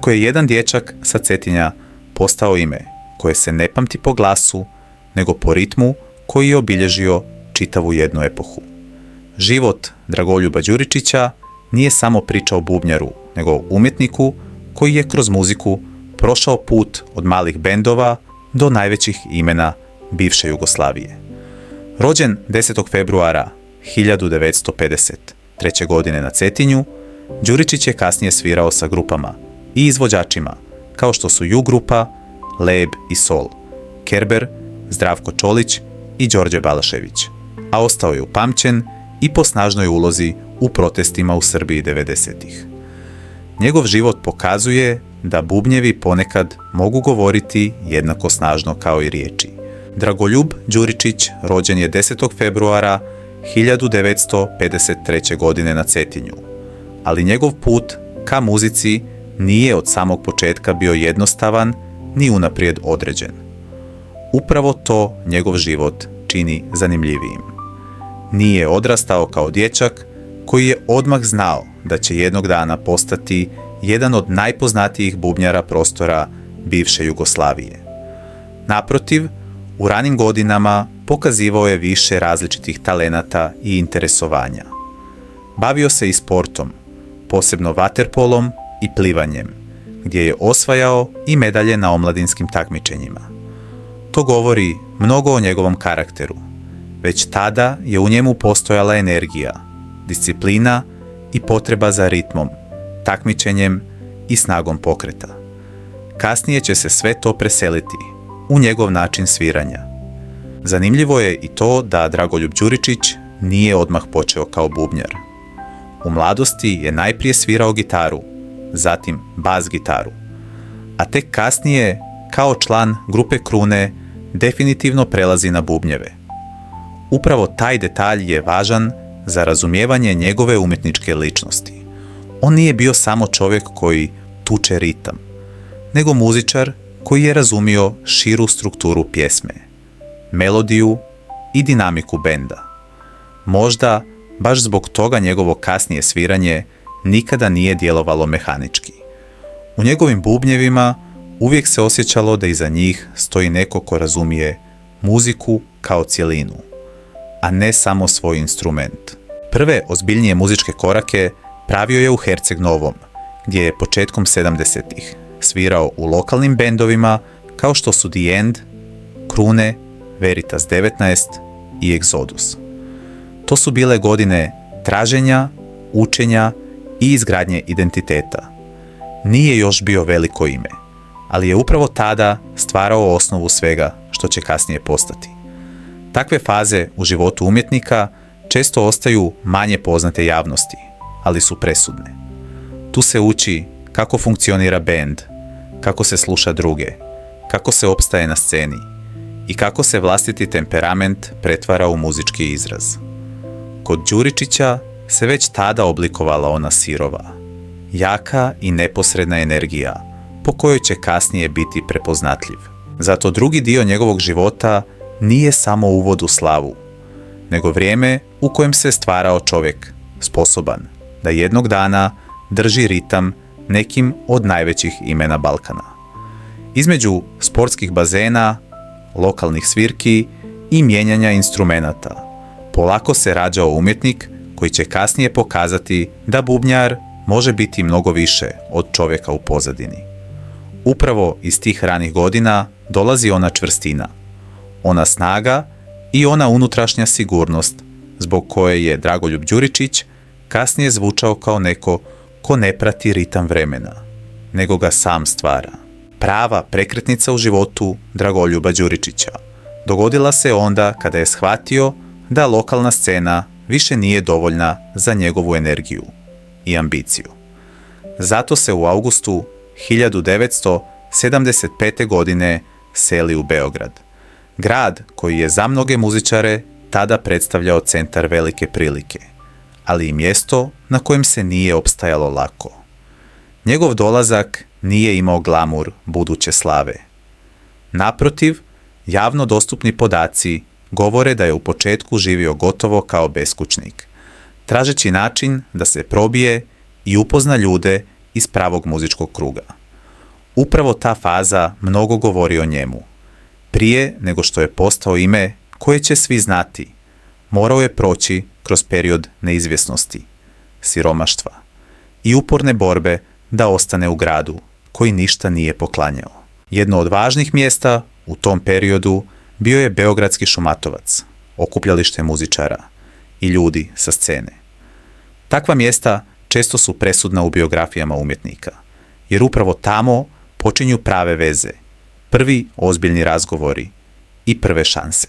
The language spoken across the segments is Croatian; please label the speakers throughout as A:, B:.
A: kako je jedan dječak sa Cetinja postao ime koje se ne pamti po glasu, nego po ritmu koji je obilježio čitavu jednu epohu. Život Dragoljuba Đuričića nije samo priča o bubnjaru, nego o umjetniku koji je kroz muziku prošao put od malih bendova do najvećih imena bivše Jugoslavije. Rođen 10. februara 1953. godine na Cetinju, Đuričić je kasnije svirao sa grupama i izvođačima kao što su Ju grupa, Leb i Sol, Kerber, Zdravko Čolić i Đorđe Balašević, a ostao je upamćen i po snažnoj ulozi u protestima u Srbiji 90-ih. Njegov život pokazuje da bubnjevi ponekad mogu govoriti jednako snažno kao i riječi. Dragoljub Đuričić rođen je 10. februara 1953. godine na Cetinju, ali njegov put ka muzici nije od samog početka bio jednostavan ni unaprijed određen. Upravo to njegov život čini zanimljivijim. Nije odrastao kao dječak koji je odmah znao da će jednog dana postati jedan od najpoznatijih bubnjara prostora bivše Jugoslavije. Naprotiv, u ranim godinama pokazivao je više različitih talenata i interesovanja. Bavio se i sportom, posebno vaterpolom i plivanjem, gdje je osvajao i medalje na omladinskim takmičenjima. To govori mnogo o njegovom karakteru. Već tada je u njemu postojala energija, disciplina i potreba za ritmom, takmičenjem i snagom pokreta. Kasnije će se sve to preseliti u njegov način sviranja. Zanimljivo je i to da Dragoljub Đuričić nije odmah počeo kao bubnjar. U mladosti je najprije svirao gitaru, zatim bas gitaru, a tek kasnije kao član grupe Krune definitivno prelazi na bubnjeve. Upravo taj detalj je važan za razumijevanje njegove umjetničke ličnosti. On nije bio samo čovjek koji tuče ritam, nego muzičar koji je razumio širu strukturu pjesme, melodiju i dinamiku benda. Možda baš zbog toga njegovo kasnije sviranje nikada nije djelovalo mehanički. U njegovim bubnjevima uvijek se osjećalo da iza njih stoji neko ko razumije muziku kao cjelinu, a ne samo svoj instrument. Prve ozbiljnije muzičke korake pravio je u Herceg Novom, gdje je početkom 70-ih svirao u lokalnim bendovima kao što su The End, Krune, Veritas 19 i Exodus. To su bile godine traženja, učenja i izgradnje identiteta. Nije još bio veliko ime, ali je upravo tada stvarao osnovu svega što će kasnije postati. Takve faze u životu umjetnika često ostaju manje poznate javnosti, ali su presudne. Tu se uči kako funkcionira bend, kako se sluša druge, kako se opstaje na sceni i kako se vlastiti temperament pretvara u muzički izraz. Kod Đuričića se već tada oblikovala ona sirova, jaka i neposredna energija po kojoj će kasnije biti prepoznatljiv. Zato drugi dio njegovog života nije samo uvod u slavu, nego vrijeme u kojem se stvarao čovjek sposoban da jednog dana drži ritam nekim od najvećih imena Balkana. Između sportskih bazena, lokalnih svirki i mijenjanja instrumenata polako se rađao umjetnik koji će kasnije pokazati da bubnjar može biti mnogo više od čovjeka u pozadini. Upravo iz tih ranih godina dolazi ona čvrstina, ona snaga i ona unutrašnja sigurnost zbog koje je Dragoljub Đuričić kasnije zvučao kao neko ko ne prati ritam vremena, nego ga sam stvara. Prava prekretnica u životu Dragoljuba Đuričića dogodila se onda kada je shvatio da lokalna scena više nije dovoljna za njegovu energiju i ambiciju. Zato se u augustu 1975. godine seli u Beograd, grad koji je za mnoge muzičare tada predstavljao centar velike prilike, ali i mjesto na kojem se nije opstajalo lako. Njegov dolazak nije imao glamur buduće slave. Naprotiv, javno dostupni podaci govore da je u početku živio gotovo kao beskućnik, tražeći način da se probije i upozna ljude iz pravog muzičkog kruga. Upravo ta faza mnogo govori o njemu. Prije nego što je postao ime koje će svi znati, morao je proći kroz period neizvjesnosti, siromaštva i uporne borbe da ostane u gradu koji ništa nije poklanjao. Jedno od važnih mjesta u tom periodu bio je Beogradski Šumatovac, okupljalište muzičara i ljudi sa scene. Takva mjesta često su presudna u biografijama umjetnika, jer upravo tamo počinju prave veze, prvi ozbiljni razgovori i prve šanse.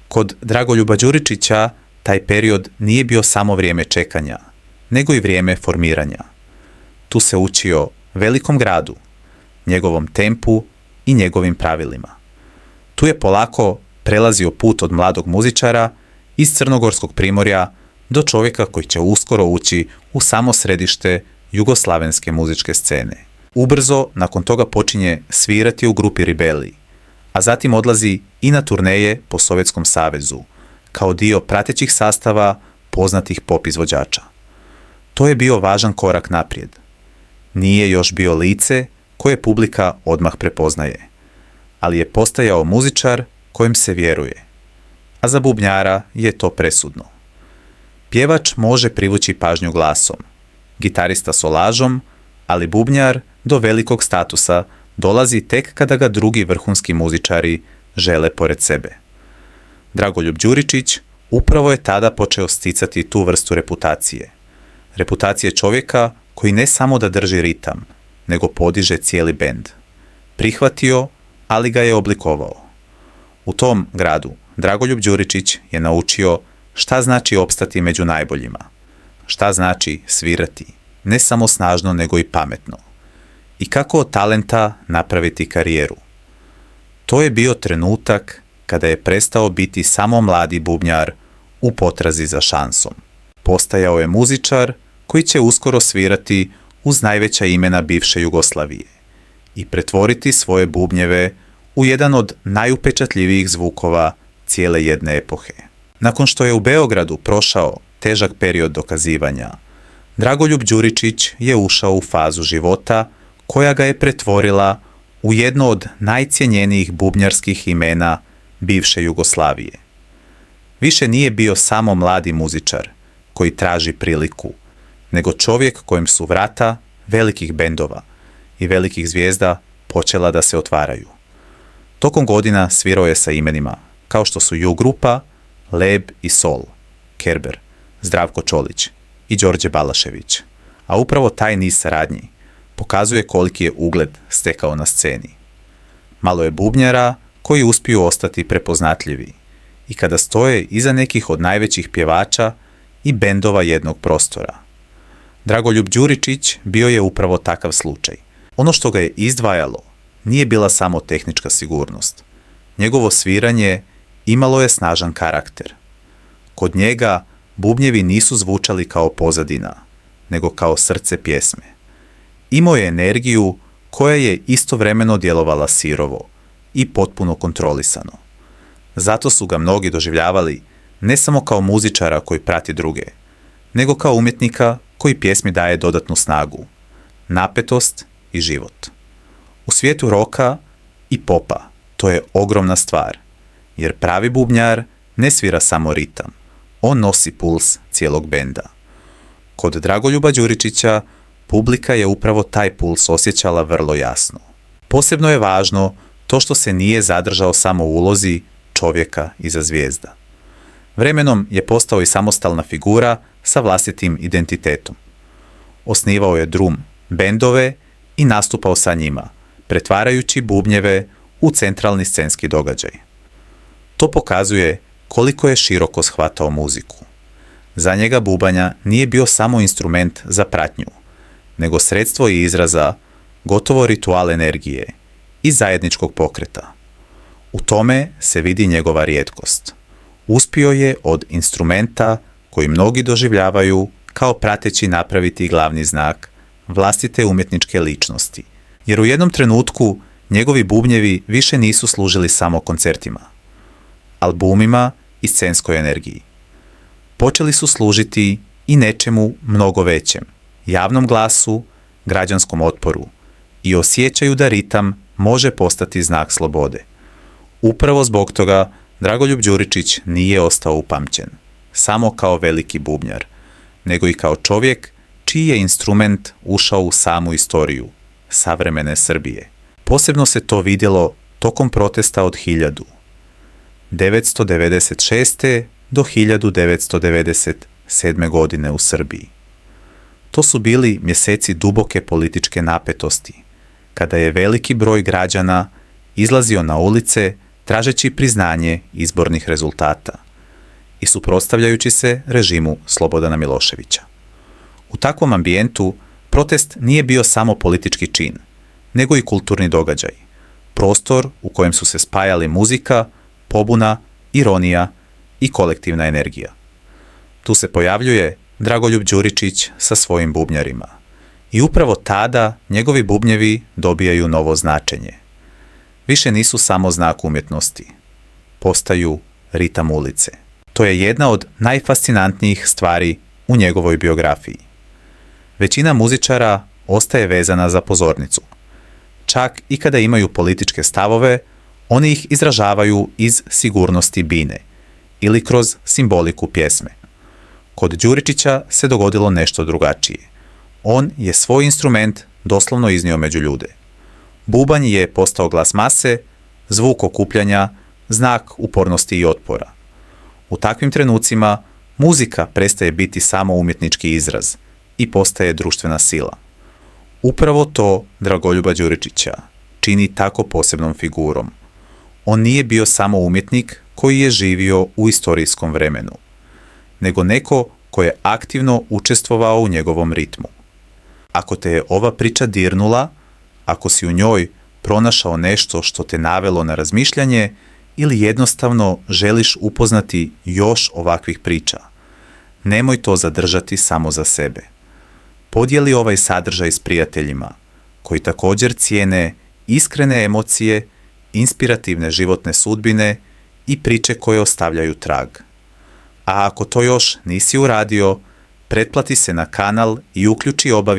A: Kod Dragoljuba Đuričića taj period nije bio samo vrijeme čekanja, nego i vrijeme formiranja. Tu se učio velikom gradu, njegovom tempu i njegovim pravilima. Tu je polako prelazio put od mladog muzičara iz crnogorskog primorja do čovjeka koji će uskoro ući u samo središte jugoslavenske muzičke scene. Ubrzo nakon toga počinje svirati u grupi Ribeli, a zatim odlazi i na turneje po Sovjetskom savezu, kao dio pratećih sastava poznatih pop izvođača. To je bio važan korak naprijed. Nije još bio lice koje publika odmah prepoznaje, ali je postajao muzičar kojem se vjeruje. A za bubnjara je to presudno. Pjevač može privući pažnju glasom, gitarista solažom, ali bubnjar do velikog statusa dolazi tek kada ga drugi vrhunski muzičari žele pored sebe. Dragoljub Đuričić upravo je tada počeo sticati tu vrstu reputacije. Reputacije čovjeka koji ne samo da drži ritam, nego podiže cijeli bend. Prihvatio, ali ga je oblikovao. U tom gradu Dragoljub Đuričić je naučio šta znači opstati među najboljima, šta znači svirati, ne samo snažno nego i pametno, i kako od talenta napraviti karijeru. To je bio trenutak kada je prestao biti samo mladi bubnjar u potrazi za šansom. Postajao je muzičar koji će uskoro svirati uz najveća imena bivše Jugoslavije i pretvoriti svoje bubnjeve u jedan od najupečatljivijih zvukova cijele jedne epohe. Nakon što je u Beogradu prošao težak period dokazivanja, Dragoljub Đuričić je ušao u fazu života koja ga je pretvorila u jedno od najcjenjenijih bubnjarskih imena bivše Jugoslavije. Više nije bio samo mladi muzičar koji traži priliku, nego čovjek kojem su vrata velikih bendova i velikih zvijezda počela da se otvaraju. Tokom godina svirao je sa imenima kao što su Ju grupa, Leb i Sol, Kerber, Zdravko Čolić i Đorđe Balašević, a upravo taj niz saradnji pokazuje koliki je ugled stekao na sceni. Malo je bubnjara koji uspiju ostati prepoznatljivi i kada stoje iza nekih od najvećih pjevača i bendova jednog prostora. Dragoljub Đuričić bio je upravo takav slučaj. Ono što ga je izdvajalo nije bila samo tehnička sigurnost. Njegovo sviranje imalo je snažan karakter. Kod njega bubnjevi nisu zvučali kao pozadina, nego kao srce pjesme. Imao je energiju koja je istovremeno djelovala sirovo i potpuno kontrolisano. Zato su ga mnogi doživljavali ne samo kao muzičara koji prati druge, nego kao umjetnika koji pjesmi daje dodatnu snagu, napetost i život. U svijetu roka i popa to je ogromna stvar, jer pravi bubnjar ne svira samo ritam, on nosi puls cijelog benda. Kod Dragoljuba Đuričića publika je upravo taj puls osjećala vrlo jasno. Posebno je važno to što se nije zadržao samo u ulozi čovjeka iza zvijezda. Vremenom je postao i samostalna figura sa vlastitim identitetom. Osnivao je drum bendove i nastupao sa njima, pretvarajući bubnjeve u centralni scenski događaj. To pokazuje koliko je široko shvatao muziku. Za njega bubanja nije bio samo instrument za pratnju, nego sredstvo i izraza, gotovo ritual energije i zajedničkog pokreta. U tome se vidi njegova rijetkost. Uspio je od instrumenta koji mnogi doživljavaju kao prateći napraviti glavni znak vlastite umjetničke ličnosti, jer u jednom trenutku njegovi bubnjevi više nisu služili samo koncertima, albumima i scenskoj energiji. Počeli su služiti i nečemu mnogo većem, javnom glasu, građanskom otporu i osjećaju da ritam može postati znak slobode. Upravo zbog toga Dragoljub Đuričić nije ostao upamćen samo kao veliki bubnjar, nego i kao čovjek čiji je instrument ušao u samu istoriju savremene Srbije. Posebno se to vidjelo tokom protesta od 1996. do 1997. godine u Srbiji. To su bili mjeseci duboke političke napetosti, kada je veliki broj građana izlazio na ulice tražeći priznanje izbornih rezultata i suprotstavljajući se režimu Slobodana Miloševića. U takvom ambijentu protest nije bio samo politički čin, nego i kulturni događaj, prostor u kojem su se spajali muzika, pobuna, ironija i kolektivna energija. Tu se pojavljuje Dragoljub Đuričić sa svojim bubnjarima i upravo tada njegovi bubnjevi dobijaju novo značenje. Više nisu samo znak umjetnosti, postaju ritam ulice. To je jedna od najfascinantnijih stvari u njegovoj biografiji. Većina muzičara ostaje vezana za pozornicu. Čak i kada imaju političke stavove, oni ih izražavaju iz sigurnosti bine ili kroz simboliku pjesme. Kod Đuričića se dogodilo nešto drugačije. On je svoj instrument doslovno iznio među ljude. Bubanj je postao glas mase, zvuk okupljanja, znak upornosti i otpora. U takvim trenucima muzika prestaje biti samo umjetnički izraz i postaje društvena sila. Upravo to Dragoljuba Đuričića čini tako posebnom figurom. On nije bio samo umjetnik koji je živio u istorijskom vremenu, nego neko ko je aktivno učestvovao u njegovom ritmu. Ako te je ova priča dirnula, ako si u njoj pronašao nešto što te navelo na razmišljanje ili jednostavno želiš upoznati još ovakvih priča, nemoj to zadržati samo za sebe. Podijeli ovaj sadržaj s prijateljima koji također cijene iskrene emocije, inspirativne životne sudbine i priče koje ostavljaju trag. A ako to još nisi uradio, pretplati se na kanal i uključi obavijesti